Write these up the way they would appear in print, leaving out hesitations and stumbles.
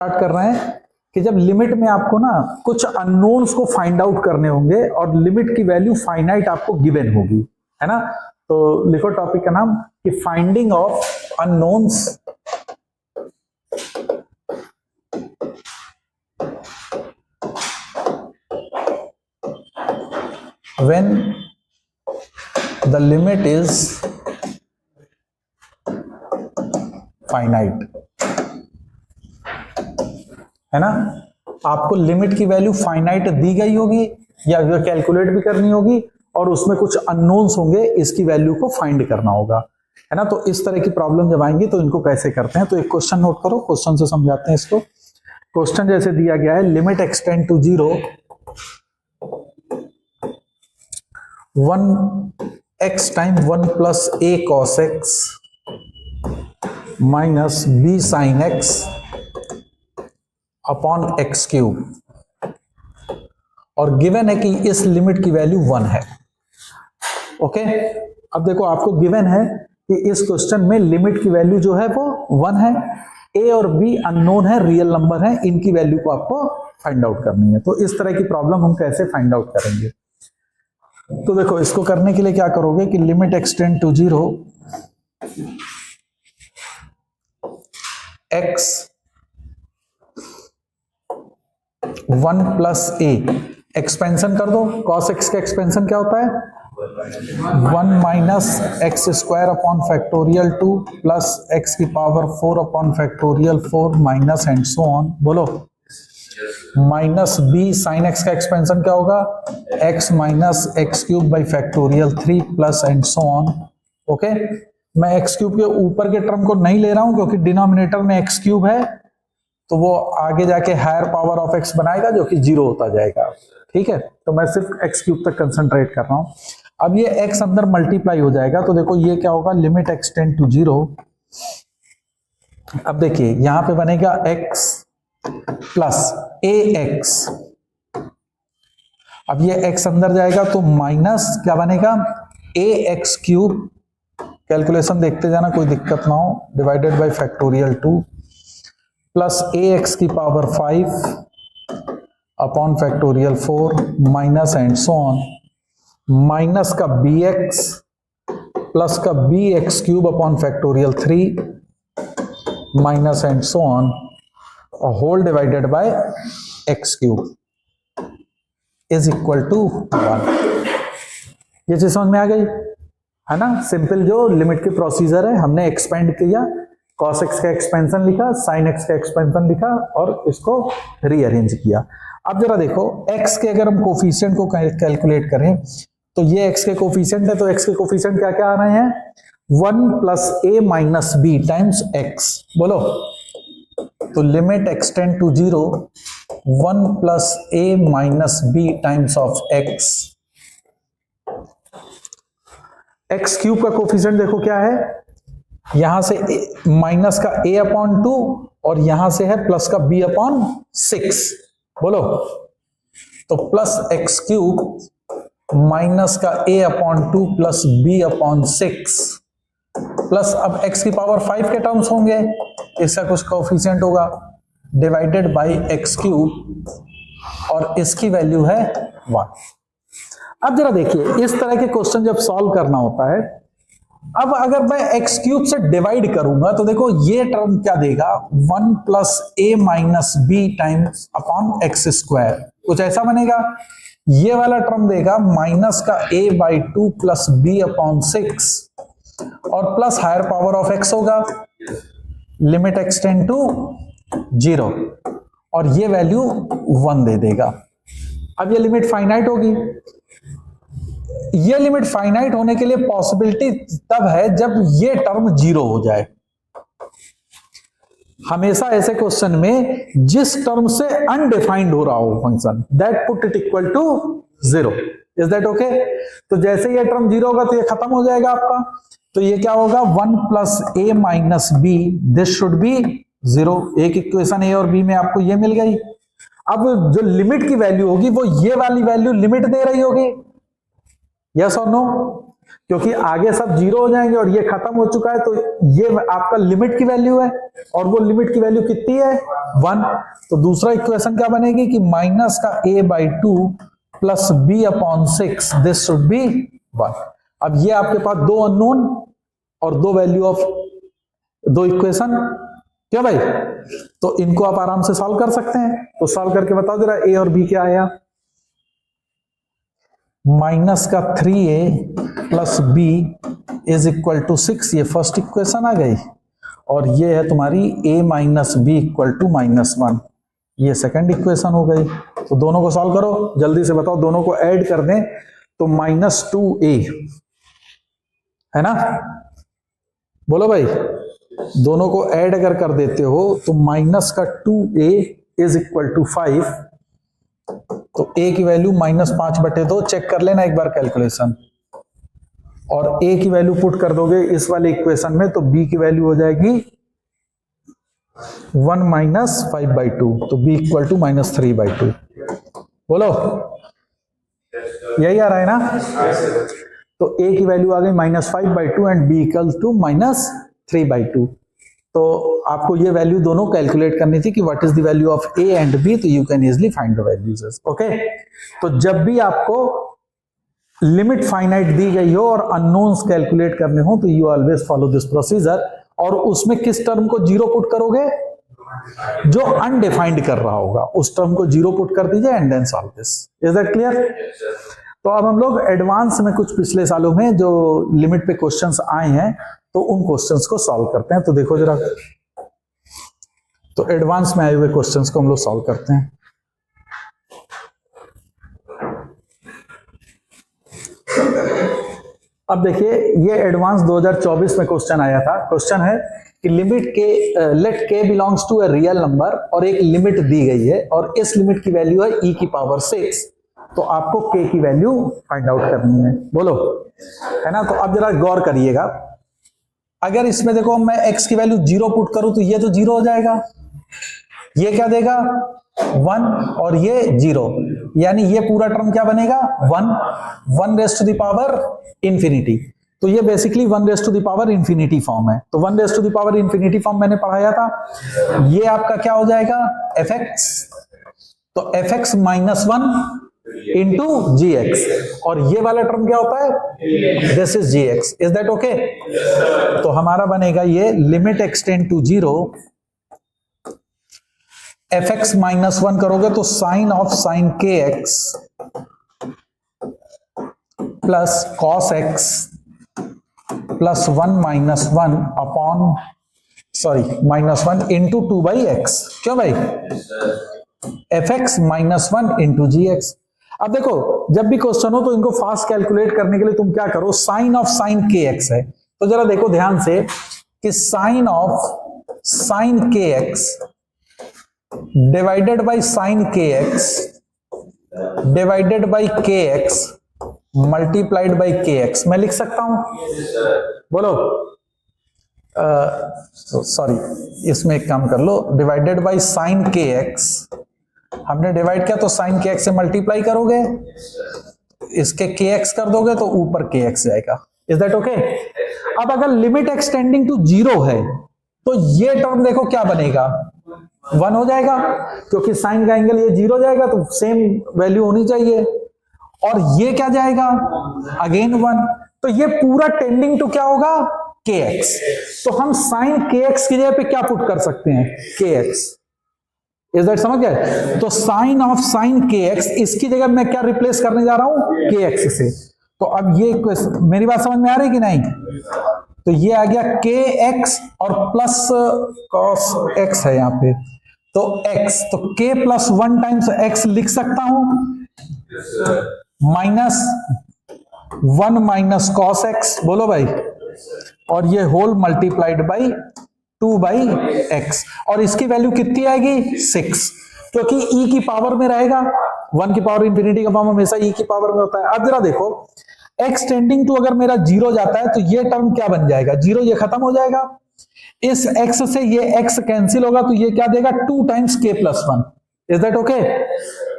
Start कर रहे हैं कि जब लिमिट में आपको ना कुछ अननोन्स को फाइंड आउट करने होंगे और लिमिट की वैल्यू फाइनाइट आपको गिवन होगी, है ना। तो लिखो टॉपिक का नाम कि finding of unknowns when the limit is finite, है ना। आपको लिमिट की वैल्यू फाइनाइट दी गई होगी या कैलकुलेट भी करनी होगी और उसमें कुछ अननोन्स होंगे, इसकी वैल्यू को फाइंड करना होगा, है ना। तो इस तरह की प्रॉब्लम जब आएंगी तो इनको कैसे करते हैं, तो एक क्वेश्चन नोट करो, क्वेश्चन से समझाते हैं इसको। क्वेश्चन जैसे दिया गया है, limit extend to 0 1x times 1 plus a cos x minus b sin x upon x cube, और गिवन है कि इस लिमिट की वैल्यू 1 है। ओके, अब देखो आपको गिवन है कि इस क्वेश्चन में लिमिट की वैल्यू जो है वो 1 है, a और b अननोन है, रियल नंबर है, इनकी वैल्यू को आपको फाइंड आउट करनी है। तो इस तरह की प्रॉब्लम हम कैसे फाइंड आउट करेंगे, तो देखो इसको करने के लिए क्या करोगे कि limit extend to 0 x 1 plus a expansion कर दो। cos x का एक्सपेंशन क्या होता है 1 minus x square upon factorial 2 plus x की power 4 upon factorial 4 minus and so on, बोलो माइनस b साइन x का एक्सपेंशन क्या होगा x minus x cube by factorial 3 plus and so on. Okay, मैं x cube के ऊपर के term को नहीं ले रहा हूं क्योंकि डिनोमिनेटर में एक्स क्यूब है, तो वो आगे जाके हायर पावर ऑफ x बनाएगा जो कि 0 होता जाएगा, ठीक है। तो मैं सिर्फ एक्स क्यूब तक कंसंट्रेट कर रहा हूं। अब ये x अंदर मल्टीप्लाई हो जाएगा, तो देखो ये क्या होगा लिमिट एक्सटेंड टू 0। अब देखिए यहां पे बनेगा x प्लस ax, अब ये x अंदर जाएगा तो माइनस क्या बनेगा ax क्यूब, कैलकुलेशन देखते जाना कोई दिक्कत ना हो, divided by factorial 2 plus ax की power 5 upon factorial 4 minus and so on, minus का bx प्लस का bx cube upon factorial 3 minus and so on, और whole divided by x cube is equal to 1। ये चीज समझ में आ गई, है ना। सिंपल जो लिमिट की प्रोसीजर है, हमने एक्सपेंड किया, cos x का एक्सपेंशन लिखा, sin x का एक्सपेंशन लिखा और इसको रीअरेंज किया। अब जरा देखो x के अगर हम कोफिशिएंट को कैलकुलेट करें तो ये x के कोफिशिएंट है, तो x के कोफिशिएंट क्या क्या आ रहे हैं 1 plus a minus b times x, बोलो। तो limit extend to 0 1 plus a minus b times of x, x cube का कोफिशिएंट देखो क्या है, यहां से माइनस का a अपॉन 2 और यहां से है प्लस का b अपॉन 6, बोलो। तो प्लस एक्स क्यूब माइनस का a upon 2 plus b upon 6 plus अब x की पावर 5 के टर्म्स होंगे, इसका कुछ कोफिशिएंट होगा, डिवाइडेड बाय एक्स क्यूब और इसकी वैल्यू है 1। अब जरा देखिए इस तरह के क्वेश्चन जब सॉल्व करना होता है, अब अगर मैं एक्स क्यूब से डिवाइड करूंगा तो देखो ये टर्म क्या देगा 1 plus a minus b times upon x square, कुछ ऐसा बनेगा। ये वाला टर्म देगा माइनस का a by 2 plus b upon 6 और plus higher power of x होगा, लिमिट एक्सटेंड टू 0 और ये वैल्यू 1 दे देगा। अब ये लिमिट फाइनाइट होगी, ये लिमिट फाइनाइट होने के लिए पॉसिबिलिटी तब है जब ये टर्म 0 हो जाए। हमेशा ऐसे क्वेश्चन में जिस टर्म से अनडिफाइंड हो रहा हो function, that put it equal to 0, is that okay. तो जैसे ये टर्म 0 होगा तो ये खत्म हो जाएगा आपका, तो ये क्या होगा 1 plus a minus b, this should be 0। एक इक्वेशन a और b में आपको ये मिल गई। अब जो लिमिट की वैल्यू होगी वो ये वाली वैल्यू लिमिट दे रही होगी, यस और नो। क्योंकि आगे सब जीरो हो जाएंगे और ये खत्म हो चुका है, तो ये आपका लिमिट की वैल्यू है और वो लिमिट की वैल्यू कितनी है 1। तो दूसरा इक्वेशन क्या बनेगी कि माइनस का a/2 plus b/6 this should be 1। अब ये आपके पास दो अननोन और दो वैल्यू ऑफ दो इक्वेशन, क्या भाई? तो इनको आप आराम से सॉल्व कर सकते हैं। तो सॉल्व करके बताओ जरा a और b क्या आया। माइनस का 3a plus b is equal to 6, ये फर्स्ट इक्वेशन आ गई, और ये है तुम्हारी a minus B equal to -1, ये सेकंड इक्वेशन हो गई। तो दोनों को सॉल्व करो, जल्दी से बताओ, दोनों को ऐड कर दें तो -2a है ना, बोलो भाई। दोनों को ऐड अगर कर देते हो तो माइनस का 2a इज इक्वल टू 5, तो a की वैल्यू -5/2, चेक कर लेना एक बार कैलकुलेशन, और a की वैल्यू पुट कर दोगे इस वाले इक्वेशन में, तो b की वैल्यू हो जाएगी 1 - 5/2, तो b इक्वल टू -3/2। बोलो, यही आ रहा है ना। तो a की वैल्यू आ गई -5/2 एंड b इक्वल टू -3/2। तो आपको ये वैल्यू दोनों कैलकुलेट करनी थी कि what is the value of a and b, तो you can easily find the values. Okay, तो जब भी आपको लिमिट फाइनाइट दी गई हो और अननोन्स कैलकुलेट करने हो, तो you always follow this procedure, और उसमें किस टर्म को जीरो पुट करोगे? जो अनडिफाइंड कर रहा होगा उस टर्म को जीरो पुट कर दीजिए and then solve this. Is that clear? तो अब हम लोग एडवांस में कुछ पिछले सालों में जो लिमिट पे क्वेश्चंस आए हैं, तो उन क्वेश्चंस को सॉल्व करते हैं। तो देखो जरा, तो एडवांस में आए हुए क्वेश्चंस को हम लोग सॉल्व करते हैं। अब देखिए, ये एडवांस 2024 में क्वेश्चन आया था। क्वेश्चन है कि लिमिट के let k belongs to a real number, और एक लिमिट दी गई है और इस लिमिट की वैल्यू है e⁻6। तो आपको k की वैल्यू फाइंड आउट करनी है, बोलो, है ना। तो अब जरा गौर करिएगा, अगर इसमें देखो मैं x की वैल्यू 0 पुट करूं तो ये तो 0 हो जाएगा, ये क्या देगा 1 और ये 0, यानी ये पूरा टर्म क्या बनेगा 1 raise to the power infinity. तो ये basically 1 raise to the power infinity form है। तो 1 raise to the power infinity form मैंने पढ़ाया था, ये आपका क्या हो जाएगा fx, तो fx -1 इंटू gx, और ये वाला टर्म क्या होता है, this is gx। Is that okay? तो हमारा बनेगा ये लिमिट एक्सटेंड टू 0, fx -1 करोगे तो sine of sine kx plus cos x plus 1 - 1 upon -1 into 2/x। क्यों भाई? fx -1 into gx। अब देखो, जब भी क्वेश्चन हो तो इनको फास्ट कैलकुलेट करने के लिए तुम क्या करो, साइन ऑफ साइन kx है, तो जरा देखो ध्यान से कि sine of sine kx divided by sine kx divided by kx multiplied by kx मैं लिख सकता हूं, बोलो। सॉरी, इसमें एक काम कर लो, डिवाइडेड बाय साइन kx, हमने डिवाइड किया तो साइन kx से मल्टीप्लाई करोगे, इसके kx कर दोगे तो ऊपर kx जाएगा। Is that okay? अब अगर लिमिट एक्सटेंडिंग टू 0 है तो ये टर्म देखो क्या बनेगा, 1 हो जाएगा, क्योंकि साइन का एंगल ये 0 जाएगा तो सेम वैल्यू होनी चाहिए, और ये क्या जाएगा अगेन 1, तो ये पूरा टेंडिंग टू क्या होगा kx। तो हम साइन kx की जगह पे क्या पुट कर सकते हैं, kx। इज दैट समझ गए? तो साइन ऑफ साइन kx, इसकी जगह मैं क्या रिप्लेस करने जा रहा हूं, kx से। तो अब ये मेरी बात समझ में आ रही है कि नहीं? तो ये आ गया kx और प्लस cos x है यहां पे, तो x, तो k प्लस 1 टाइम्स x लिख सकता हूं, -1 माइनस cos x, बोलो भाई, और ये होल मल्टीप्लाइड बाई 2/x, और इसकी वैल्यू कितनी आएगी 6, क्योंकि e की पावर में रहेगा, 1 की पावर इंफिनिटी का फॉर्म हमेशा e की पावर में होता है। अब जरा देखो, x टेंडिंग टू अगर मेरा 0 जाता है तो ये टर्म क्या बन जाएगा, 0 ये खत्म हो जाएगा, इस x से ये x कैंसिल होगा, तो ये क्या देगा 2 times k plus 1। Is that okay?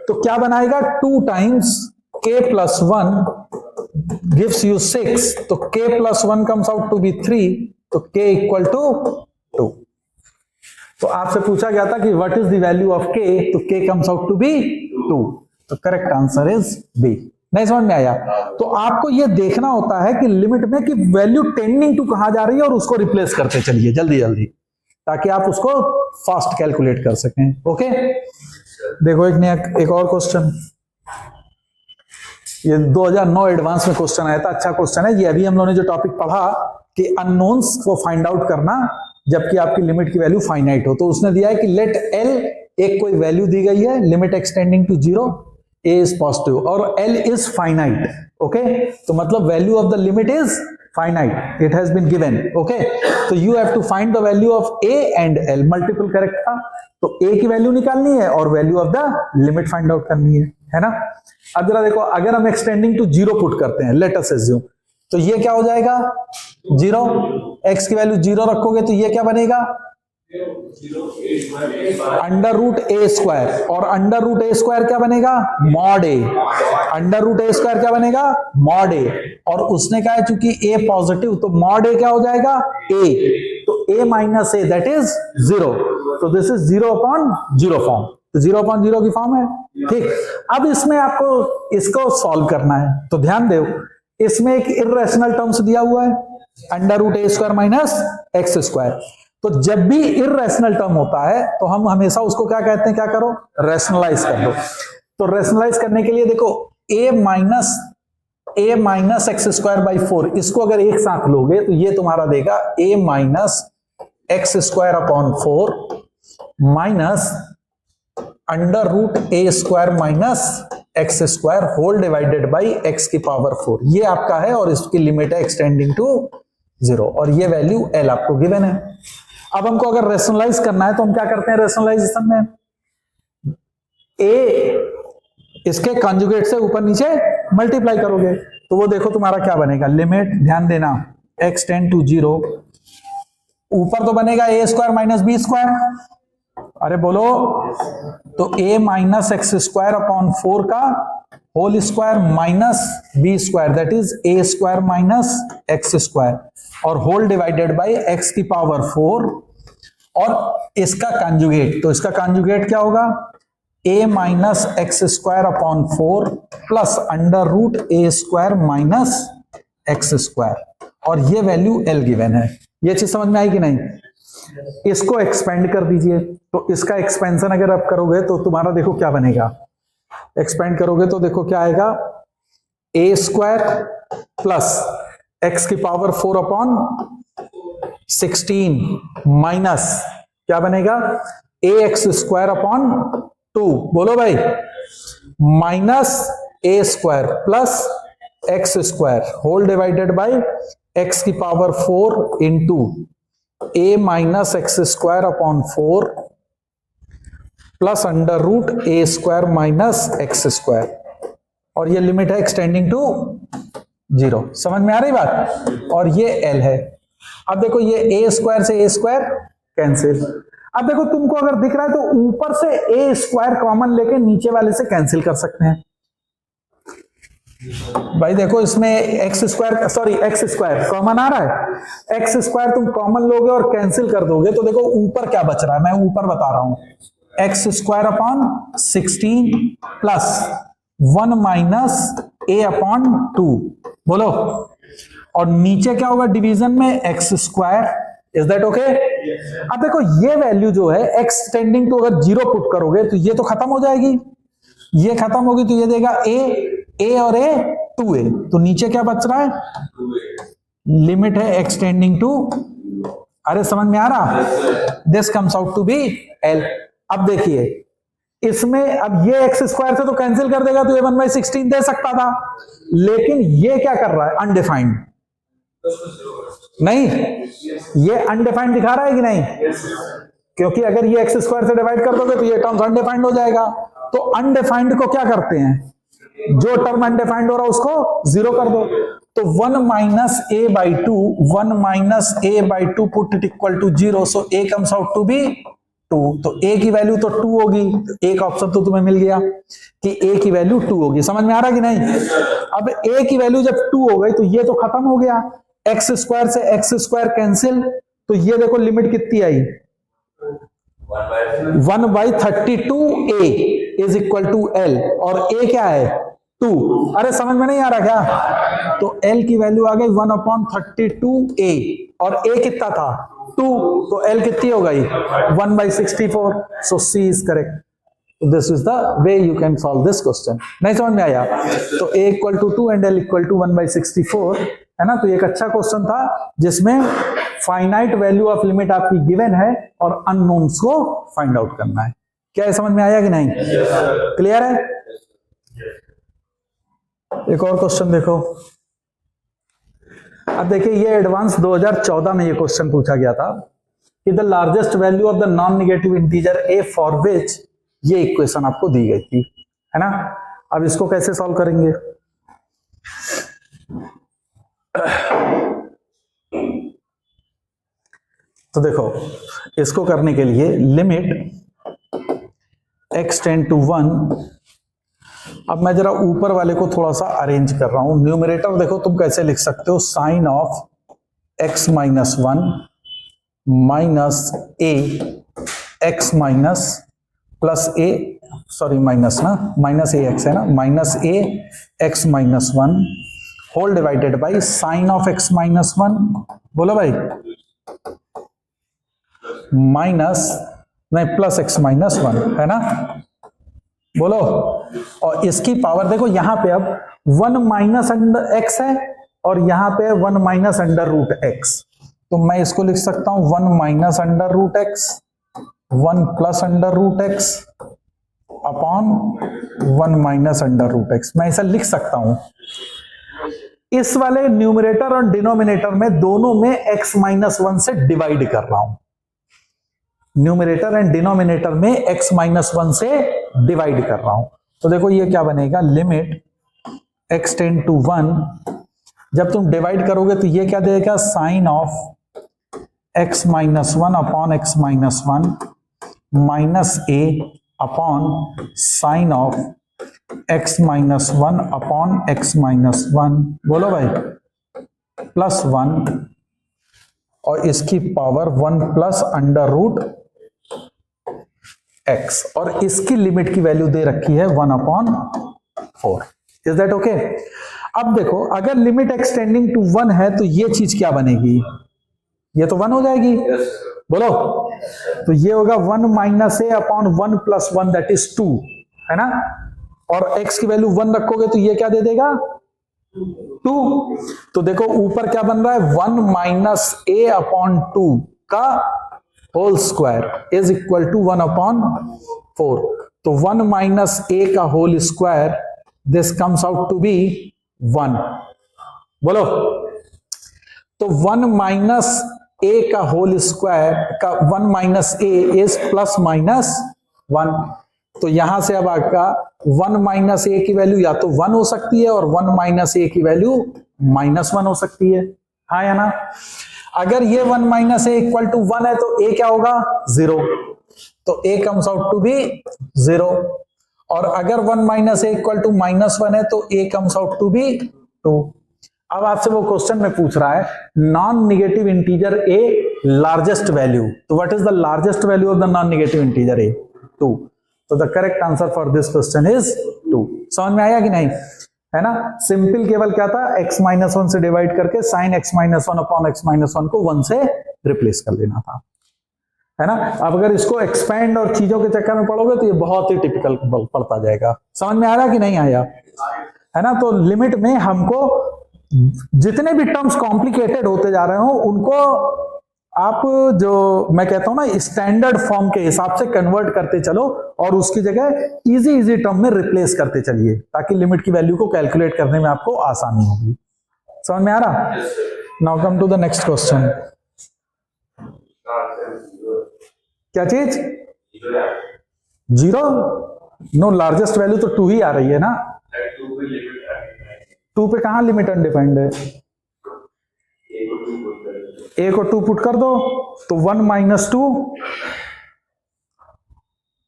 तो क्या बनाएगा 2 times k plus 1 gives you 6, तो k plus 1 comes out to be 3, तो k इक्वल टू 2। तो आपसे पूछा गया था कि what is the value of k, तो k comes out to be 2, तो करेक्ट आंसर इज बी। नहीं समझ में आया? तो आपको यह देखना होता है कि लिमिट में कि वैल्यू टेंडिंग टू कहां जा रही है और उसको रिप्लेस करते चलिए जल्दी जल्दी, ताकि आप उसको फास्ट कैलकुलेट कर सकें। ओके, देखो एक और क्वेश्चन, ये 2009 एडवांस में क्वेश्चन आया था, अच्छा क्वेश्चन है ये। अभी हम लोगों ने जो टॉपिक पढ़ा कि अननोन्स को फाइंड आउट करना जबकि आपकी लिमिट की वैल्यू फाइनाइट हो, तो उसने दिया है कि लेट एल, एक कोई वैल्यू दी गई है, limit extending to 0, A is positive और एल इज फाइनाइट। ओके, तो मतलब value of the limit is finite, it has been given. Okay, तो you have to find the value of A and L, multiple correct था, तो A की value निकालनी है और value of the limit find out करनी है ना। अब जरा देखो, अगर हम एक्सटेंडिंग टू 0 पुट करते हैं, लेट अस अज्यूम, तो ये क्या हो जाएगा 0, x की वैल्यू 0 रखोगे तो ये क्या बनेगा अंडर रूट ए स्क्वायर, और अंडर रूट ए स्क्वायर क्या बनेगा mod A, under root A square क्या बनेगा मॉड ए, और उसने कहा है चूंकि ए पॉजिटिव तो मॉड ए क्या हो जाएगा ए, तो ए माइनस ए दैट इज 0, तो दिस इज 0 अपॉन 0 फॉर्म, तो 0 अपॉन 0 की फॉर्म है। ठीक, अब इसमें आपको इसको सॉल्व करना है, तो ध्यान दो, इसमें एक इर्रेशनल टर्म्स दिया हुआ है under root A square minus x square, तो जब भी इर्रेशनल टर्म होता है तो हम हमेशा उसको क्या कहते हैं, क्या करो रैशनलाइज कर दो। तो रैशनलाइज करने के लिए देखो ए माइनस एक्स स्क्वायर बाई 4, इसको अगर एक साथ लोगे तो ये तुम्हारा देगा A minus x square upon 4 minus under root A square minus x square whole divided by x की पावर 4, ये आपका है और इसकी लिमिट है एक्सटेंडिंग टू 0, और ये वैल्यू एल आपको गिवन है। अब हमको अगर रैशनलाइज करना है तो हम क्या करते हैं रैशनलाइजेशन में, ए इसके कॉन्जुगेट से ऊपर नीचे मल्टीप्लाई करोगे तो वो देखो तुम्हारा क्या बनेगा, लिमिट ध्यान देना एक्स टेंड टू 0, ऊपर तो बनेगा A square minus B square, अरे बोलो, तो a minus x square upon 4 का whole square minus B square that is A square minus x square, और होल डिवाइडेड बाय एक्स की पावर 4, और इसका कंजुगेट, तो इसका कंजुगेट क्या होगा a minus x square upon 4 plus under root A square minus x square, और ये वैल्यू l गिवन है। ये चीज समझ में आई कि नहीं? इसको एक्सपेंड कर दीजिए, तो इसका एक्सपेंशन अगर आप करोगे तो तुम्हारा देखो क्या बनेगा, एक्सपेंड करोगे तो देखो क्या आएगा ए स्क्वायर प्लस एक्स की पावर 4 अपॉन 16 माइनस क्या बनेगा ए एक्स स्क्वायर अपॉन 2, बोलो भाई, minus A square plus x square whole divided by x की power 4 into A minus x square upon 4 plus under root A square minus x square, और ये limit है extending to 0। समझ में आ रही बात? और ये एल है। अब देखो ये ए स्क्वायर से ए स्क्वायर कैंसिल, अब देखो तुमको अगर दिख रहा है तो ऊपर से ए स्क्वायर कॉमन लेके नीचे वाले से कैंसिल कर सकते हैं। भाई देखो इसमें एक्स स्क्वायर कॉमन आ रहा है, एक्स स्क्वायर तुम कॉमन लोगे और कैंसिल कर दोगे तो देखो ऊपर क्या बच रहा है, मैं ऊपर बता रहा हूं, x square upon 16 plus 1 minus A upon 2, बोलो, और नीचे क्या होगा डिवीजन में x square, is that okay? अब देखो ये वैल्यू जो है एक्स टेंडिंग टू अगर 0 पुट करोगे तो ये तो खत्म हो जाएगी, ये खत्म होगी तो ये देगा ए और ए 2a, तो नीचे क्या बच रहा है, लिमिट है एक्सटेंडिंग टू, अरे समझ में आ रहा, this comes out to be L. अब देखिए इसमें अब ये एक्स स्क्वायर से तो कैंसिल कर देगा तो ये 1/16 दे सकता था, लेकिन ये क्या कर रहा है अनडिफाइंड, नहीं ये अनडिफाइंड दिखा रहा है कि नहीं, क्योंकि अगर ये एक्स स्क्वायर से डिवाइड कर दोगे तो ये टर्म अनडिफाइंड हो जाएगा, तो अनडिफाइंड को क्या करते हैं, जो टर्म अनडिफाइंड हो रहा है उसको 0 कर दो, तो 1 minus A by 2, 1 minus A by 2 put it equal to 0, so A comes out to be 2, तो a की वैल्यू तो 2 होगी, तो एक ऑप्शन तो तुम्हें मिल गया कि a की वैल्यू 2 होगी। समझ में आ रहा कि नहीं? अब a की वैल्यू जब 2 हो गई तो ये तो खत्म हो गया, एक्स स्क्वायर से एक्स स्क्वायर कैंसिल, तो ये देखो लिमिट कितनी आई, 1/32a is equal to L, और a क्या है 2। अरे समझ में नहीं आ रहा क्या? तो l की वैल्यू आ गई 1/32a और a कितना था 2, तो l कितनी हो गई 1/64। So c is correct. This is the way you can solve this question. नहीं समझ में आया? तो a equal to 2 and l equal to 1/64 है ना। तो ये एक अच्छा क्वेश्चन था जिसमें फाइनाइट वैल्यू ऑफ लिमिट आपकी गिवन है और अननोन्स को फाइंड आउट करना है। क्या ये समझ में आया कि नहीं? क्लियर है? एक और क्वेश्चन देखो। अब देखिए ये एडवांस 2014 में ये क्वेश्चन पूछा गया था कि the largest value of the non negative integer A for which, ये इक्वेशन आपको दी गई थी, है ना। अब इसको कैसे सॉल्व करेंगे? तो देखो इसको करने के लिए लिमिट x टेंड टू 1, अब मैं जरा ऊपर वाले को थोड़ा सा अरेंज कर रहा हूं। न्यूमरेटर देखो तुम कैसे लिख सकते हो, sine of x minus 1 minus A x minus plus A, sorry minus ना, माइनस ए एक्स है ना, minus A x minus 1 whole divided by sine of x minus 1, बोलो भाई, माइनस नहीं प्लस x माइनस 1 है ना, बोलो। और इसकी पावर देखो यहां पे अब 1 माइनस अंडर एक्स है और यहां पे 1 माइनस अंडर रूट एक्स, तो मैं इसको लिख सकता हूं 1 minus under root x 1 plus under root x upon 1 minus under root x. मैं ऐसा लिख सकता हूं। इस वाले न्यूमरेटर और डिनोमिनेटर में दोनों में x माइनस 1 से डिवाइड कर रहा हूं। न्यूमरेटर एंड डिनोमिनेटर में x माइनस 1 से डिवाइड कर रहा हूं। तो देखो ये क्या बनेगा, लिमिट x टेंड टू 1, जब तुम डिवाइड करोगे तो ये क्या देगा, sine of x minus 1 upon x minus 1 minus a upon sine of x minus 1 upon x minus 1, बोलो भाई, प्लस 1 और इसकी power 1 plus under root x, और इसकी लिमिट की वैल्यू दे रखी है 1/4। Is that okay? अब देखो अगर लिमिट एक्सटेंडिंग टू 1 है तो ये चीज क्या बनेगी, ये तो 1 हो जाएगी, बोलो। तो ये होगा 1 minus A upon 1 plus 1 that is 2, है ना। और x की वैल्यू 1 रखोगे तो ये क्या दे देगा 2। तो देखो ऊपर क्या बन रहा है, 1 माइनस ए अपॉन 2 का whole square is equal to 1/4। तो 1 माइनस ए का whole square, this comes out to be 1, बोलो। तो 1 माइनस ए का होल स्क्वायर का 1 minus A is plus minus 1। तो यहां से अब आपका 1 माइनस ए की वैल्यू या तो 1 हो सकती है और 1 माइनस ए की वैल्यू -1 हो सकती है, हाँ या ना। अगर ये 1 माइनस ए इक्वल टू 1 है तो a क्या होगा 0, तो a comes out to be 0। और अगर 1 माइनस ए इक्वल टू -1 है तो a comes out to be 2। अब आपसे वो क्वेश्चन में पूछ रहा है non negative integer a largest value, तो what is the largest value of the non negative integer a, 2। तो the correct answer for this question is 2। समझ में आया कि नहीं, है ना। सिंपल केवल क्या था, x माइनस 1 से डिवाइड करके sine x minus 1 upon x minus 1 को 1 से रिप्लेस कर देना था, है ना। अब अगर इसको एक्सपेंड और चीजों के चक्कर में पढ़ोगे तो ये बहुत ही टिपिकल पड़ता जाएगा। समझ में आ रहा कि नहीं आया, है ना। तो लिमिट में हमको जितने भी टर्म्स कॉम्प्लिकेटेड होते जा रहे हो उनको आप, जो मैं कहता हूं ना, स्टैंडर्ड फॉर्म के हिसाब से कन्वर्ट करते चलो और उसकी जगह इजी टर्म में रिप्लेस करते चलिए, ताकि लिमिट की वैल्यू को कैलकुलेट करने में आपको आसानी होगी। समझ में आ रहा? Now come to the next question. क्या चीज 0? नो, लार्जेस्ट वैल्यू तो 2 ही आ रही है ना। 2 पे कहां लिमिट अनडिफाइंड है, a को 2 पुट कर दो तो 1 माइनस 2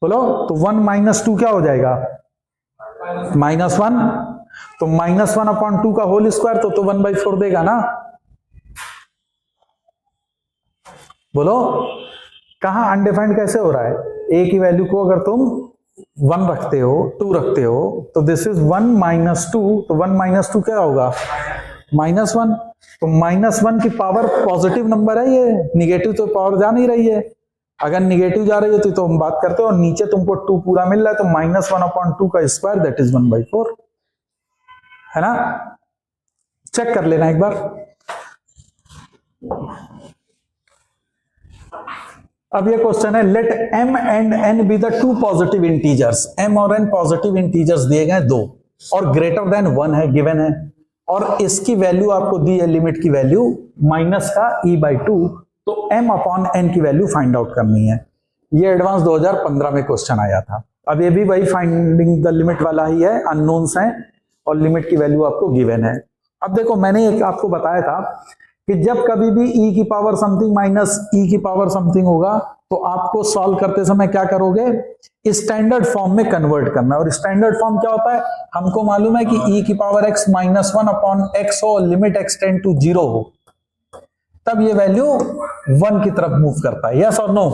बोलो। तो 1 माइनस 2 क्या हो जाएगा? -1। तो -1/2 का होल स्क्वायर तो 1/4 देगा ना। बोलो कहां अनडिफाइंड कैसे हो रहा है? ए की वैल्यू को अगर तुम 1 रखते हो, 2 रखते हो, तो दिस इज 1 माइनस 2। तो 1 माइनस 2 क्या होगा? -1। तो -1 की पावर पॉजिटिव नंबर है, ये निगेटिव तो पावर जा नहीं रही है। अगर निगेटिव जा रही है तो हम बात करते हो, और नीचे तुमको 2 पूरा मिल रहा है, तो -1/2 का स्क्वायर दैट इज 1/4, है ना। चेक कर लेना एक बार। अब ये क्वेश्चन है, let m and n be the 2 positive integers. m और n पॉजिटिव इंटीजर्स दिए गए 2 और ग्रेटर देन 1 है, गिवन है, और इसकी वैल्यू आपको दी है, लिमिट की वैल्यू माइनस का e/2। तो m/n की वैल्यू फाइंड आउट करनी है। ये एडवांस 2015 में क्वेश्चन आया था। अब ये भी वही फाइंडिंग द लिमिट वाला ही है, अननोन्स है और लिमिट की वैल्यू आपको गिवन है। अब देखो मैंने एक आपको बताया था कि जब कभी भी e की पावर समथिंग माइनस e की पावर समथिंग होगा तो आपको सॉल्व करते समय क्या करोगे? स्टैंडर्ड फॉर्म में कन्वर्ट करना है। और स्टैंडर्ड फॉर्म क्या होता है? हमको मालूम है कि e की पावर x -1/x हो, लिमिट x टेंड टू 0 हो, तब ये वैल्यू 1 की तरफ मूव करता है। यस और नो?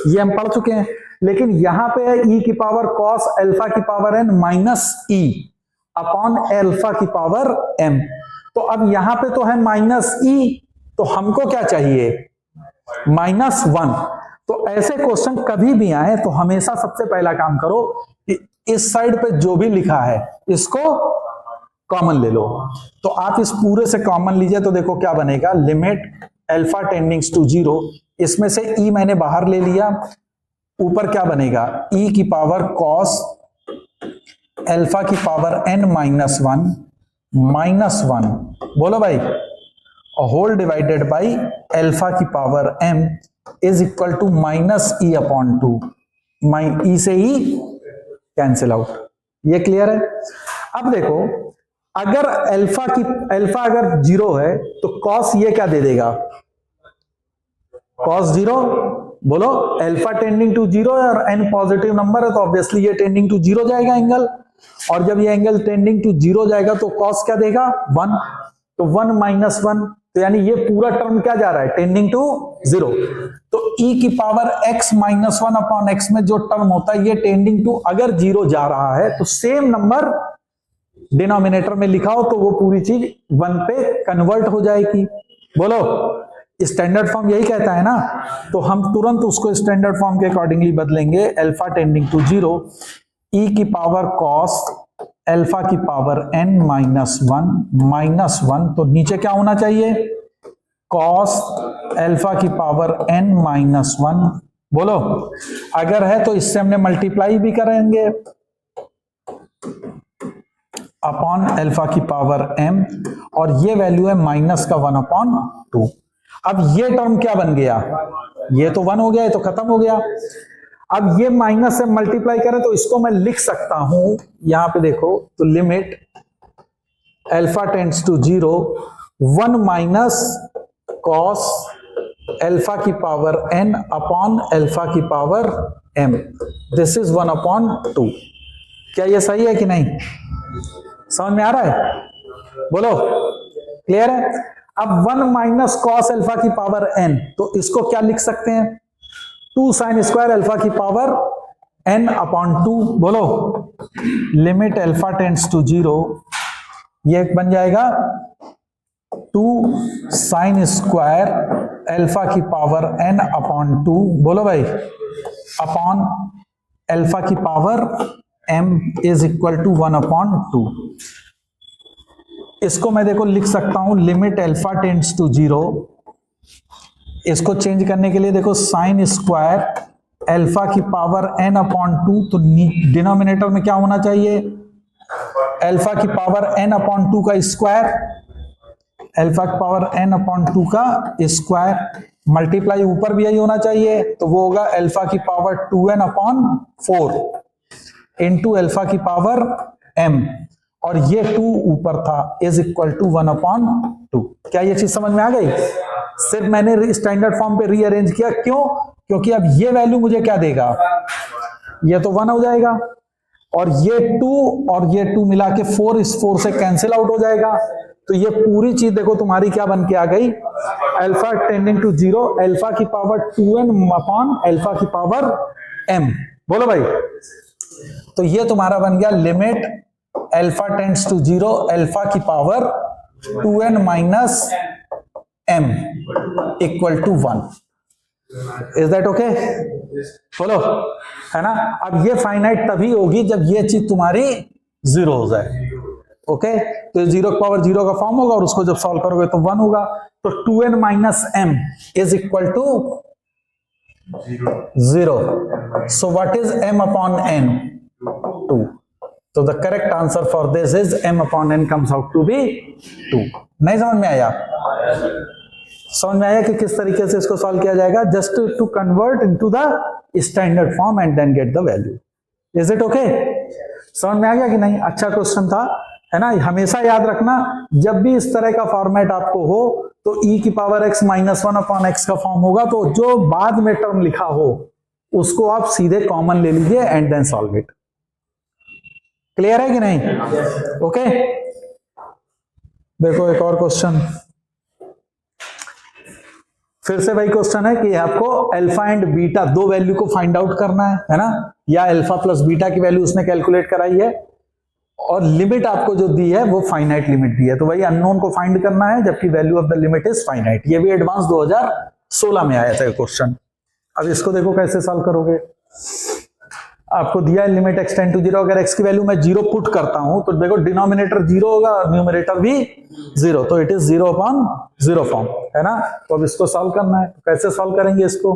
ये हम पढ़ चुके हैं। लेकिन यहां पे है e की पावर cos अल्फा की power n minus e upon alpha की पावर m। तो अब यहां पे तो है -e, तो हमको क्या चाहिए? -1। तो ऐसे क्वेश्चन कभी भी आए तो हमेशा सबसे पहला काम करो कि इस साइड पे जो भी लिखा है इसको कॉमन ले लो। तो आप इस पूरे से कॉमन लीजिए तो देखो क्या बनेगा, लिमिट अल्फा टेंडिंग्स टू 0, इसमें से e मैंने बाहर ले लिया, ऊपर क्या बनेगा? e की पावर cos अल्फा की पावर n -1 बोलो भाई, होल डिवाइडेड बाई अल्फा की power m is equal to -e/2। e से ही कैंसिल आउट। ये क्लियर है? अब देखो अगर अल्फा अगर 0 है तो cos ये क्या दे देगा? cos 0। बोलो अल्फा टेंडिंग टू 0 है और n पॉजिटिव नंबर है तो ऑब्वियसली ये टेंडिंग टू 0 जाएगा एंगल, और जब ये एंगल टेंडिंग टू 0 जाएगा तो cos क्या देगा? 1। तो 1 - 1, तो यानी ये पूरा टर्म क्या जा रहा है? Tending to 0। तो e की पावर x -1/x में जो टर्म होता है ये टेंडिंग टू अगर 0 जा रहा है तो सेम नंबर डिनोमिनेटर में लिखा हो तो वो पूरी चीज 1 पे कन्वर्ट हो जाएगी। बोलो स्टैंडर्ड फॉर्म यही कहता है ना। तो हम तुरंत उसको स्टैंडर्ड फॉर्म के अकॉर्डिंगली बदलेंगे, अल्फा टेंडिंग टू 0, e की पावर cos अल्फा की पावर n -1, तो नीचे क्या होना चाहिए? cos अल्फा की पावर n -1। बोलो अगर है तो इससे हमने मल्टीप्लाई भी करेंगे अपॉन अल्फा की पावर m, और ये वैल्यू है -1/2। अब ये टर्म क्या बन गया? ये तो 1 हो गया, ये तो खत्म हो गया। अब ये माइनस से मल्टीप्लाई करें तो इसको मैं लिख सकता हूं, यहां पे देखो, तो limit alpha tends to 0 1 minus cos alpha की पावर n अपॉन अल्फा की पावर m, दिस इज 1/2। क्या ये सही है कि नहीं? समझ में आ रहा है? बोलो क्लियर है? अब 1 माइनस कॉस अल्फा की पावर n, तो इसको क्या लिख सकते हैं? 2 साइन स्क्वायर अल्फा की पावर n/2। बोलो लिमिट अल्फा टेंड्स टू 0, ये बन जाएगा 2 साइन स्क्वायर अल्फा की पावर n/2। बोलो भाई अपॉन अल्फा की power m is equal to 1/2। इसको मैं देखो लिख सकता हूं लिमिट अल्फा टेंड्स टू 0, इसको चेंज करने के लिए देखो साइन स्क्वायर अल्फा की पावर n/2, तो डिनोमिनेटर में क्या होना चाहिए? अल्फा की पावर n/2 का स्क्वायर, अल्फा की पावर n/2 का स्क्वायर, मल्टीप्लाई ऊपर भी यही होना चाहिए, तो वो होगा अल्फा की पावर 2n/4 इंटू अल्फा की पावर m, और ये 2 ऊपर था, इज इक्वल टू 1/2। क्या ये चीज समझ में आ गई? सिर्फ मैंने स्टैंडर्ड फॉर्म पे रीअरेंज किया, क्यों? क्योंकि अब ये वैल्यू मुझे क्या देगा? ये तो 1 हो जाएगा, और ये 2 और ये 2 मिला के 4, इस 4 से कैंसिल आउट हो जाएगा। तो ये पूरी चीज देखो तुम्हारी क्या बन के आ गई, अल्फा टेंडिंग टू 0 अल्फा की पावर 2n अपॉन अल्फा की पावर m। बोलो भाई, तो ये तुम्हारा बन गया limit alpha tends to 0 alpha की power 2n minus m equal to 1। Is that okay? बोलो, है ना। अब ये फाइनाइट तभी होगी जब ये चीज तुम्हारी 0 हो जाए। ओके, तो 0 की पावर 0 का फॉर्म होगा और उसको जब सॉल्व करोगे तो 1 होगा। तो 2n minus m is equal to 0। So what is m upon n? 2। तो the correct answer for this is m upon n comes out to be 2। नहीं समझ में आया? समझ में आया कि किस तरीके से इसको सॉल्व किया जाएगा? Just to convert into the standard form and then get the value. Is it okay? समझ में आ गया कि नहीं? अच्छा क्वेश्चन था, है ना। हमेशा याद रखना, जब भी इस तरह का फॉर्मेट आपको हो तो e की power x minus 1 upon x का फॉर्म होगा, तो जो बाद में टर्म लिखा हो उसको आप सीधे कॉमन ले लीजिए and then solve it. Clear है कि नहीं? ओके, देखो एक और क्वेश्चन, फिर से वही क्वेश्चन है कि आपको अल्फा एंड बीटा दो वैल्यू को फाइंड आउट करना है ना। या अल्फा प्लस बीटा की वैल्यू उसने कैलकुलेट कराई है और लिमिट आपको जो दी है वो फाइनाइट लिमिट दी है, तो वही अननोन को फाइंड करना है जबकि value of the limit is finite. ये भी एडवांस 2016 में आया था ये क्वेश्चन। अब इसको देखो कैसे सॉल्व करोगे। आपको दिया है लिमिट x टेंड टू 0, अगर x की वैल्यू मैं 0 पुट करता हूं तो देखो डिनोमिनेटर 0 होगा और न्यूमरेटर भी 0, तो इट इज 0 अपॉन 0 फॉर्म, है ना। तो अब इसको सॉल्व करना है, तो कैसे सॉल्व करेंगे इसको?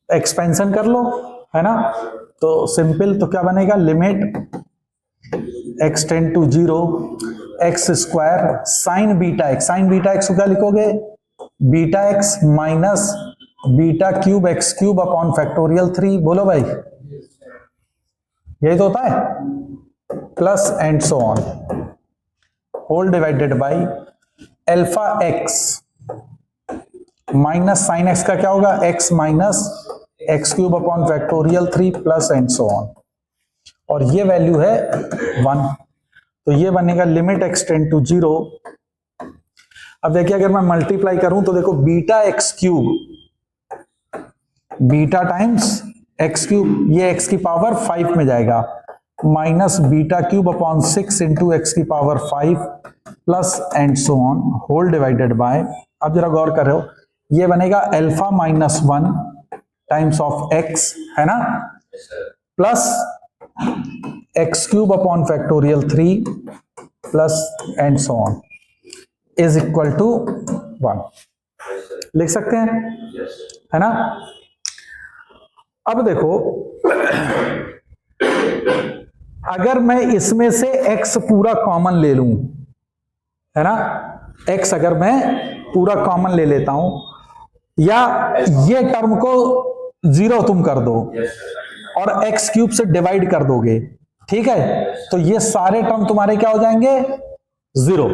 एक्सपेंशन कर लो, है ना। तो सिंपल, तो क्या बनेगा, limit x tend to 0 x square sine beta x, sine beta x को क्या लिखोगे, beta x minus beta cube x cube upon factorial 3। बोलो भाई, यही तो होता है, plus and so on, whole divided by alpha x minus sine x का क्या होगा, x minus x cube upon factorial 3 plus and so on, और ये वैल्यू है 1। तो ये बनेगा लिमिट एक्स टेंड टू 0। अब देखिए अगर मैं मल्टीप्लाई करूं तो देखो beta x cube, beta times x cube, ये एक्स की पावर 5 में जाएगा, minus beta cube upon 6 into x की power 5 plus and so on, whole divided by, अब जरा गौर कर रहे हो, ये बनेगा alpha minus 1 times of x, है ना, plus x cube upon factorial 3 plus and so on is equal to 1। लिख सकते हैं, है ना। अब देखो, अगर मैं इसमें से x पूरा कॉमन ले लूं, है ना, x अगर मैं पूरा कॉमन ले लेता हूं, या ये टर्म को 0 तुम कर दो और x क्यूब से डिवाइड कर दोगे, ठीक है, तो ये सारे टर्म तुम्हारे क्या हो जाएंगे, 0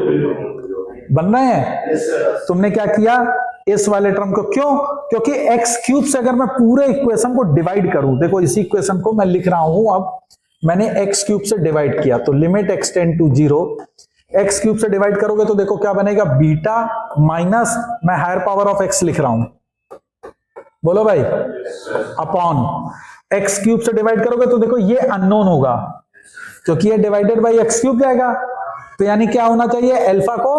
बन रहे हैं। तुमने क्या किया, इस वाले टर्म को, क्यों, क्योंकि एक्स क्यूब से अगर मैं पूरे इक्वेशन को डिवाइड करूं, देखो इसी इक्वेशन को मैं लिख रहा हूं, अब मैंने एक्स क्यूब से डिवाइड किया, तो limit x tend to 0, x cube से डिवाइड करोगे तो देखो क्या बनेगा, बीटा माइनस, मैं हायर पावर ऑफ एक्स लिख रहा हूं, बोलो भाई, अपॉन एक्स क्यूब से डिवाइड करोगे तो देखो ये अननोन होगा क्योंकि ये डिवाइडेड बाई एक्स क्यूब जाएगा, तो यानी क्या होना चाहिए, अल्फा को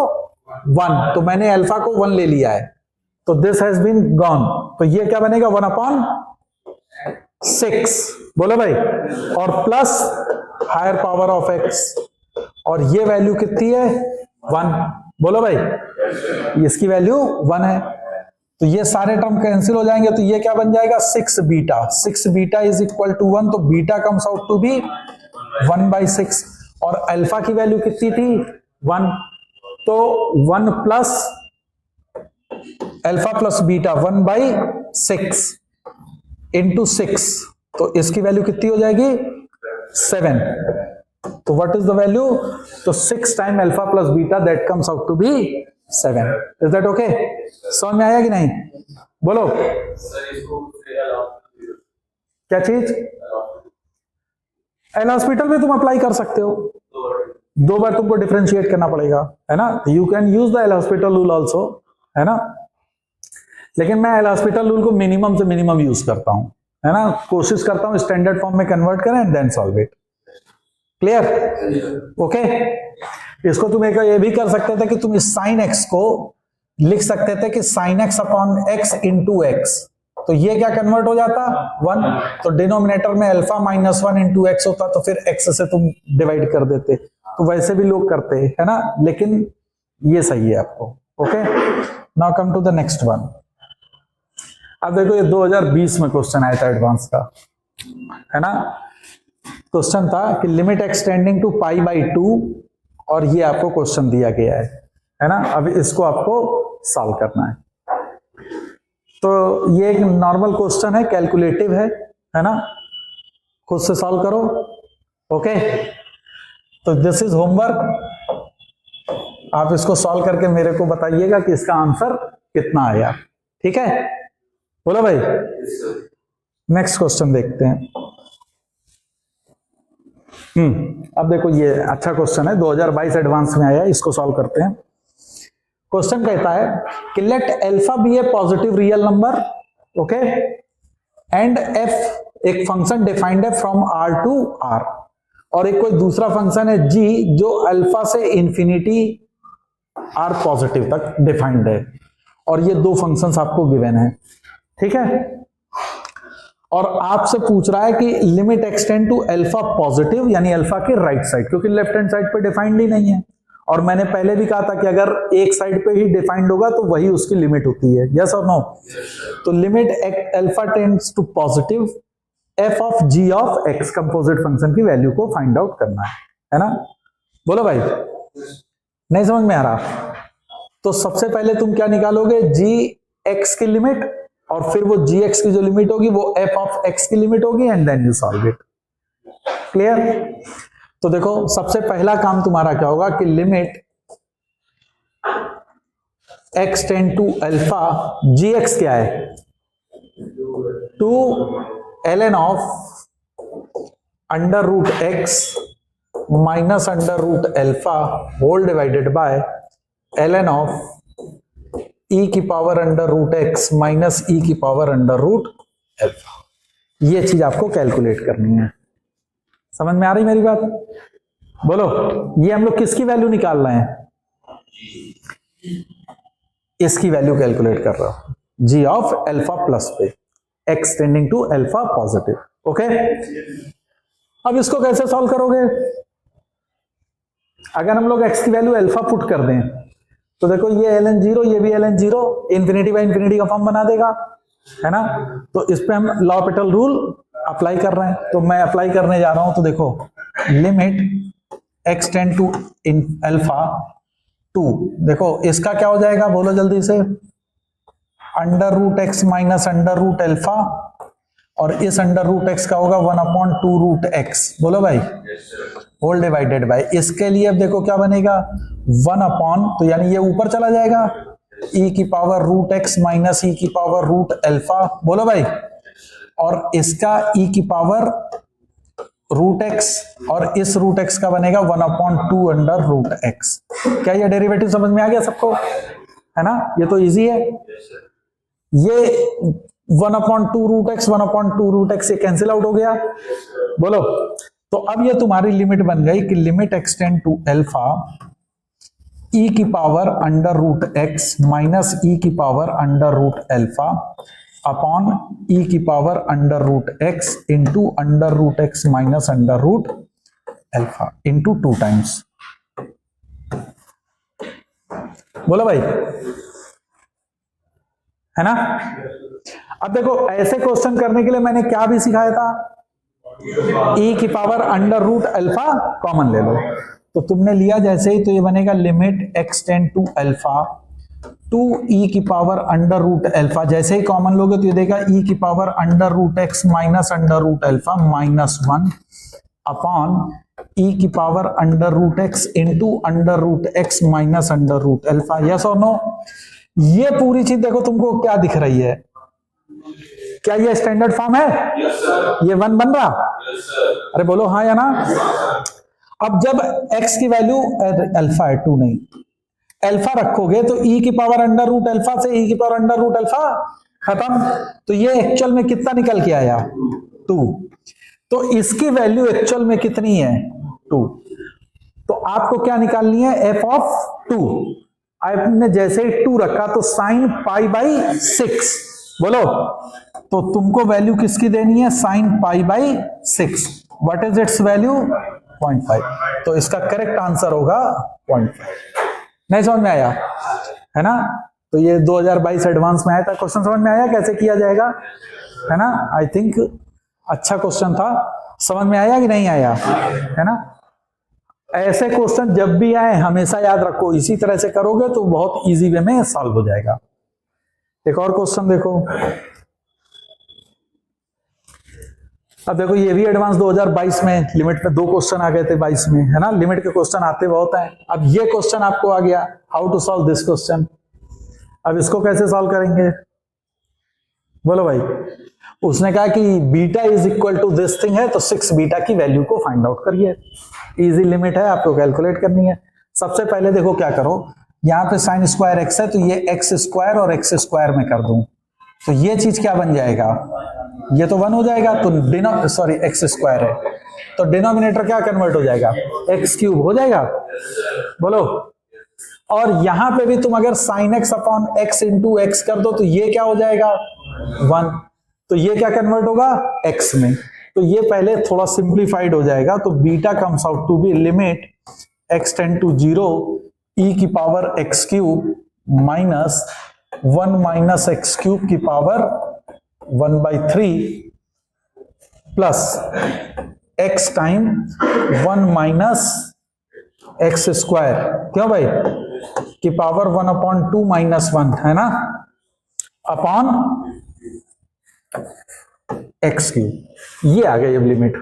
1, तो मैंने अल्फा को 1 ले लिया है, तो दिस हैज बीन गॉन, तो ये क्या बनेगा 1 अपॉन 6, बोलो भाई, और plus higher power of x, और ये वैल्यू कितनी है, 1, बोलो भाई, इसकी वैल्यू 1 है, तो ये सारे टर्म कैंसिल हो जाएंगे, तो ये क्या बन जाएगा, 6 beta, 6 beta is equal to 1, तो beta comes out to be 1/6, और अल्फा की वैल्यू कितनी थी, 1, तो 1 plus alpha plus beta 1/6 into 6, तो इसकी वैल्यू कितनी हो जाएगी, 7, तो व्हाट इज द वैल्यू, तो 6 time alpha plus beta, that comes out to be 7। Is that okay? समझ में आया कि नहीं, बोलो। क्या चीज? एल हॉस्पिटल में तुम अप्लाई कर सकते हो, 2 बार तुमको डिफरेंशिएट करना पड़ेगा, है ना। You can use the L hospital rule also, है ना, लेकिन मैं एल हॉस्पिटल रूल को मिनिमम से मिनिमम यूज करता हूं, है ना। कोशिश करता हूं स्टैंडर्ड फॉर्म में कन्वर्ट करें and then solve it. Clear? Okay. इसको तुम एक ये भी कर सकते थे कि तुम इस साइन एक्स को लिख सकते थे कि sine x upon x into x, तो ये क्या कन्वर्ट हो जाता 1, तो डिनोमिनेटर में अल्फा -1 इंटू एक्स होता, तो फिर एक्स से तुम डिवाइड कर देते, तो वैसे भी लोग करते हैं, है ना, लेकिन ये सही है आपको। Okay, now come to the next one. अब देखो ये 2020 में क्वेश्चन आया था एडवांस का, है ना। क्वेश्चन था कि लिमिट एक्सटेंडिंग टू π/2 और ये आपको क्वेश्चन दिया गया है ना। अब इसको आपको सॉल्व करना है। तो ये एक नॉर्मल क्वेश्चन है, कैलकुलेटिव है ना, खुद से सॉल्व करो। ओके, तो दिस इज होमवर्क, आप इसको सॉल्व करके मेरे को बताइएगा कि इसका आंसर कितना आया। ठीक है, बोलो भाई। नेक्स्ट क्वेश्चन देखते हैं। अब देखो ये अच्छा क्वेश्चन है, 2022 एडवांस में आया, इसको सॉल्व करते हैं। क्वेश्चन कहता है कि let alpha be a positive real number, okay, and f एक फंक्शन डिफाइंड है फ्रॉम आर टू आर, और एक कोई दूसरा फंक्शन है जी जो अल्फा से इंफिनिटी आर पॉजिटिव तक डिफाइंड है, और ये 2 फंक्शंस आपको गिवन है। ठीक है, और आपसे पूछ रहा है कि limit extend to alpha positive, यानी अल्फा के राइट साइड, क्योंकि लेफ्ट हैंड साइड पे डिफाइंड ही नहीं है, और मैंने पहले भी कहा था कि अगर एक साइड पे ही डिफाइंड होगा तो वही उसकी लिमिट होती है। यस और नो? तो limit alpha tends to positive f of g of x, composite function की वैल्यू को फाइंड आउट करना है ना। बोलो भाई, नहीं समझ में आ रहा? तो सबसे पहले तुम क्या निकालोगे, जी एक्स की लिमिट, और फिर वो जी एक्स की जो लिमिट होगी वो एफ ऑफ एक्स की लिमिट होगी, and then you solve it. Clear? तो देखो सबसे पहला काम तुम्हारा क्या होगा कि limit x tend to alpha, g x क्या है, two ln of under root x minus under root alpha whole divided by ln of e की power under root x minus e की पावर अंडर रूट अल्फा। ये चीज आपको calculate करनी है। समझ में आ रही मेरी बात? बोलो, ये हम लोग किसकी वैल्यू निकाल रहे हैं? इसकी वैल्यू कैलकुलेट कर रहा हूं, जी ऑफ अल्फा प्लस पे, x tending to alpha positive. Okay, अब इसको कैसे सॉल्व करोगे? अगर हम लोग एक्स की वैल्यू अल्फा पुट कर दें तो देखो ये ln 0, ये भी ln 0, इंफिनिटी बाय इंफिनिटी का फॉर्म बना देगा, है ना। तो इस पे हम लॉपिटल रूल अप्लाई कर रहे हैं, तो मैं अप्लाई करने जा रहा हूं। तो देखो लिमिट एक्स टेंड टू इन अल्फा 2, देखो इसका क्या हो जाएगा, बोलो जल्दी से, under root x minus under root alpha, और इस अंडर रूट एक्स का होगा 1/2 रूट एक्स। बोलो भाई, होल डिवाइडेड बाय, इसके लिए अब देखो क्या बनेगा, 1 अपॉन, तो यानी ये ऊपर चला जाएगा, e की power root x minus e की पावर रूट अल्फा। बोलो भाई, और इसका e की पावर रूट एक्स, और इस रूट एक्स का बनेगा 1/2 अंडर रूट एक्स। क्या ये डेरिवेटिव समझ में आ गया सबको? है ना, ये तो इजी है। ये 1/2 रूट एक्स 1/2 रूट एक्स ये कैंसिल आउट हो गया। बोलो, तो अब ये तुम्हारी लिमिट बन गई कि limit extend to alpha e की power under root x minus e की power under root alpha upon e की power under root x into under root x minus under root alpha into 2 times. बोलो भाई, है ना। अब देखो ऐसे क्वेश्चन करने के लिए मैंने क्या भी सिखाया था, e की power under root alpha common ले लो, तो तुमने लिया जैसे ही, तो ये बनेगा limit x tend to alpha 2e की पावर अंडर रूट अल्फा, जैसे ही कॉमन लोगे तो ये देगा e की power under root x minus under root alpha -1 upon e की power under root x into under root x minus under root alpha. Yes और no? ये पूरी चीज देखो तुमको क्या दिख रही है, क्या ये स्टैंडर्ड फॉर्म है? Yes, sir. ये 1 बन रहा? Yes, sir. अरे बोलो हाँ या ना। अब जब x की वैल्यू अल्फा है, 2 नहीं, अल्फा रखोगे तो e की पावर अंडर रूट अल्फा से e की पावर अंडर रूट अल्फा खत्म। तो ये एक्चुअल में कितना निकल के आया? 2। तो इसकी वैल्यू एक्चुअल में कितनी है? 2। तो आपको क्या निकालनी है? f of 2। आपने जैसे ही 2 रखा तो साइन पाई बाई 6, बोलो, तो तुमको वैल्यू किसकी देनी है? Sine pi by 6। What is it's value? 0.5। तो इसका करेक्ट आंसर होगा 0.5। नहीं समझ में आया है ना? तो ये 2022 एडवांस में आया था क्वेश्चन, समझ में आया कैसे किया जाएगा, है ना? आई थिंक अच्छा क्वेश्चन था। समझ में आया कि नहीं आया, है ना? ऐसे क्वेश्चन जब भी आए हमेशा याद रखो, इसी तरह से करोगे तो बहुत इजी वे में सॉल्व हो जाएगा। एक और क्वेश्चन देखो। अब देखो ये भी एडवांस 2022 में लिमिट में 2 क्वेश्चन आ गए थे 22 में, है ना? लिमिट के क्वेश्चन आते बहुत हैं। अब ये क्वेश्चन आपको आ गया, how to solve this question. अब इसको कैसे सॉल्व करेंगे, बोलो भाई? उसने कहा कि beta is equal to this thing है, तो 6 बीटा की वैल्यू को फाइंड आउट करिए। इजी लिमिट है, आपको कैलकुलेट करनी है। सबसे पहले देखो क्या करो, यहां पे साइन स्क्वायर एक्स है तो ये एक्स स्क्वायर और एक्स स्क्वायर में कर दूं, तो ये चीज क्या बन जाएगा? ये तो 1 हो जाएगा। तो सॉरी एक्स स्क्वायर है तो डिनोमिनेटर क्या कन्वर्ट हो जाएगा? एक्स क्यूब हो जाएगा, बोलो। और यहां पे भी तुम अगर sine x upon x into x कर दो तो ये क्या हो जाएगा? 1। तो ये क्या कन्वर्ट होगा? एक्स में। तो ये पहले थोड़ा सिंप्लीफाइड हो जाएगा। तो beta comes out to be limit x tend to 0 e की power x cube minus 1 minus x cube की power 1/3 plus x time 1 minus x square, क्यों भाई? की पावर 1/2 माइनस 1, है ना, अपॉन एक्स क्यूब। ये आ गई अब लिमिट,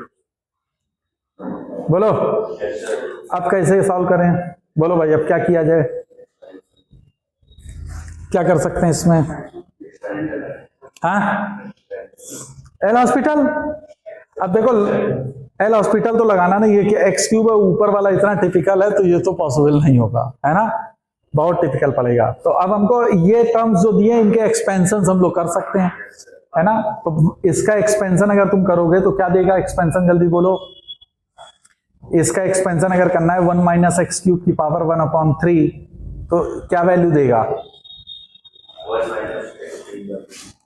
बोलो। अब कैसे सॉल्व करें, बोलो भाई? अब क्या किया जाए, क्या कर सकते हैं इसमें? हाँ, एल हॉस्पिटल। अब देखो एल हॉस्पिटल तो लगाना नहीं है कि एक्स क्यूब है ऊपर वाला इतना टिपिकल है, तो ये तो पॉसिबल नहीं होगा, है ना? बहुत टिपिकल पड़ेगा। तो अब हमको ये टर्म्स जो दिए इनके एक्सपेंशन हम लोग कर सकते हैं, है ना? तो इसका एक्सपेंशन अगर तुम करोगे तो क्या देगा एक्सपेंशन? जल्दी बोलो। इसका एक्सपेंशन अगर करना है 1 माइनस एक्स क्यूब की पावर 1/3, तो क्या वैल्यू देगा?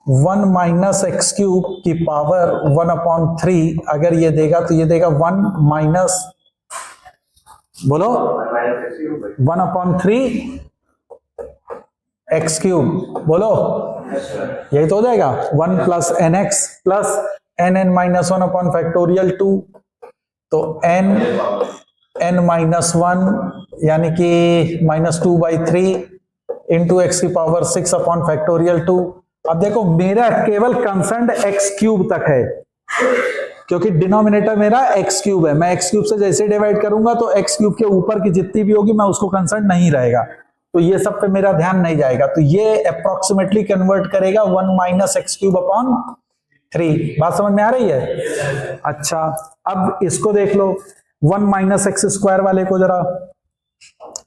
1 माइनस एक्स क्यूब की पावर 1/3 अगर ये देगा तो ये देगा 1 माइनस, बोलो, 1/3 एक्स क्यूब, बोलो। यही तो हो जाएगा 1 plus n x plus n n minus 1 upon factorial 2। तो एन माइनस 1 यानी कि -2/3 इंटू एक्स की पावर 6 अपॉन फैक्टोरियल 2। अब देखो मेरा केवल कंसर्न एक्स क्यूब तक है, क्योंकि डिनोमिनेटर मेरा एक्स क्यूब है। मैं एक्स क्यूब से जैसे डिवाइड करूंगा तो एक्स क्यूब के ऊपर की जितनी भी होगी मैं उसको कंसर्न नहीं रहेगा, तो ये सब पे मेरा ध्यान नहीं जाएगा। तो ये अप्रोक्सीमेटली कन्वर्ट करेगा 1 माइनस एक्स क्यूब अपॉन 3। बात समझ में आ रही है? अच्छा, अब इसको देख लो 1 माइनस एक्स स्क्वायर वाले को जरा,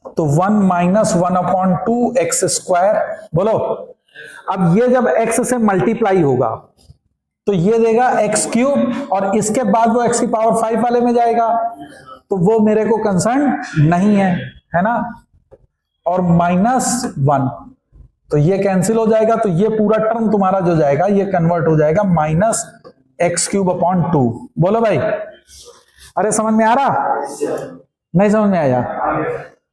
तो 1 माइनस 1/2 एक्स स्क्वायर, बोलो। अब ये जब x से मल्टीप्लाई होगा तो ये देगा एक्स क्यूब, और इसके बाद वो x की पावर 5 वाले में जाएगा, तो वो मेरे को कंसर्न नहीं है ना? और -1, तो ये कैंसिल हो जाएगा, तो ये पूरा टर्म तुम्हारा जो जाएगा ये कन्वर्ट हो जाएगा -x³/2। बोलो भाई, अरे समझ में आ रहा? नहीं समझ में आया?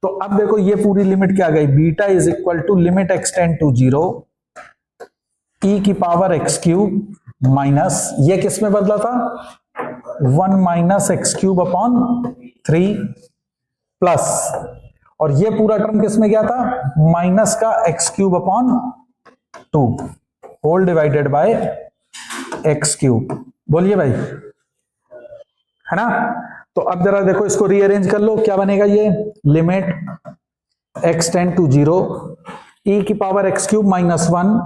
तो अब देखो ये पूरी लिमिट क्या गई? Beta is equal to limit x tend to 0 e की पावर x³ माइनस, ये किस में बदला था? 1 माइनस x³/3 प्लस, और ये पूरा टर्म किस में गया था? माइनस का x³/2 whole divided bye x³। बोलिए भाई, है ना? तो अब जरा देखो इसको रीअरेंज कर लो, क्या बनेगा? ये limit x tend to 0 e की पावर x³ -1,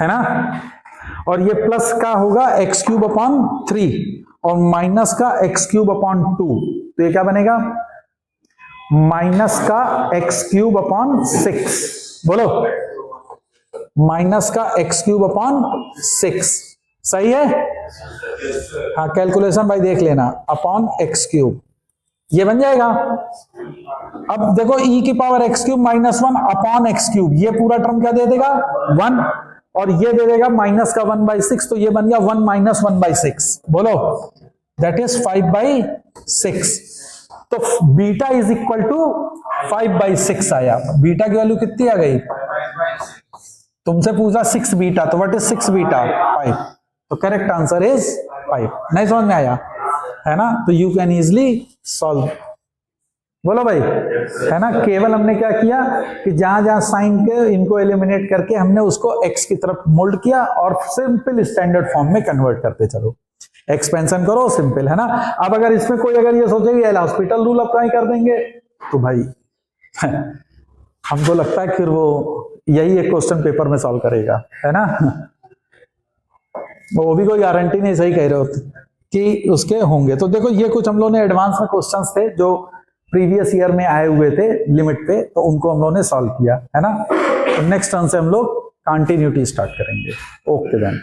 है ना, और ये प्लस का होगा एक्स क्यूब अपॉन 3 और माइनस का एक्स क्यूब अपॉन 2, तो ये क्या बनेगा, माइनस का एक्स क्यूब अपॉन 6, बोलो माइनस का एक्स क्यूब अपॉन 6, सही है। हाँ कैलकुलेशन भाई देख लेना, अपॉन एक्स क्यूब ये बन जाएगा। अब देखो e की power x cube minus 1 upon x cube, ये पूरा टर्म क्या दे देगा 1, और ये दे देगा माइनस का 1/6, तो ये बन गया 1 माइनस 1/6, बोलो दैट इज 5/6। तो बीटा इज इक्वल टू 5/6 आया। बीटा की वैल्यू कितनी आ गई, तुमसे पूछा 6 बीटा, तो व्हाट इज 6 बीटा 5, तो करेक्ट आंसर इज 5। नहीं समझ में आया है ना, तो यू कैन इजिली सॉल्व, बोलो भाई, है ना। केवल हमने क्या किया कि जहां जहां साइन के इनको एलिमिनेट करके हमने उसको x की तरफ मोल्ड किया और सिंपल स्टैंडर्ड फॉर्म में कन्वर्ट करते चलो, एक्सपेंशन करो सिंपल, है ना। अब अगर इसमें कोई अगर ये सोचे कि एल हॉस्पिटल रूल अप्लाई कर देंगे, तो भाई हमको लगता है फिर वो यही एक क्वेश्चन पेपर में सॉल्व करेगा, है ना। वो भी कोई गारंटी नहीं, सही कह रहे हो कि उसके होंगे। तो देखो ये कुछ हम लोगों ने एडवांस में क्वेश्चंस थे जो प्रीवियस ईयर में आए हुए थे लिमिट पे, तो उनको हम लोगों ने सॉल्व किया, है ना। तो नेक्स्ट टर्न से हम लोग कंटिन्यूटी स्टार्ट करेंगे। Okay then.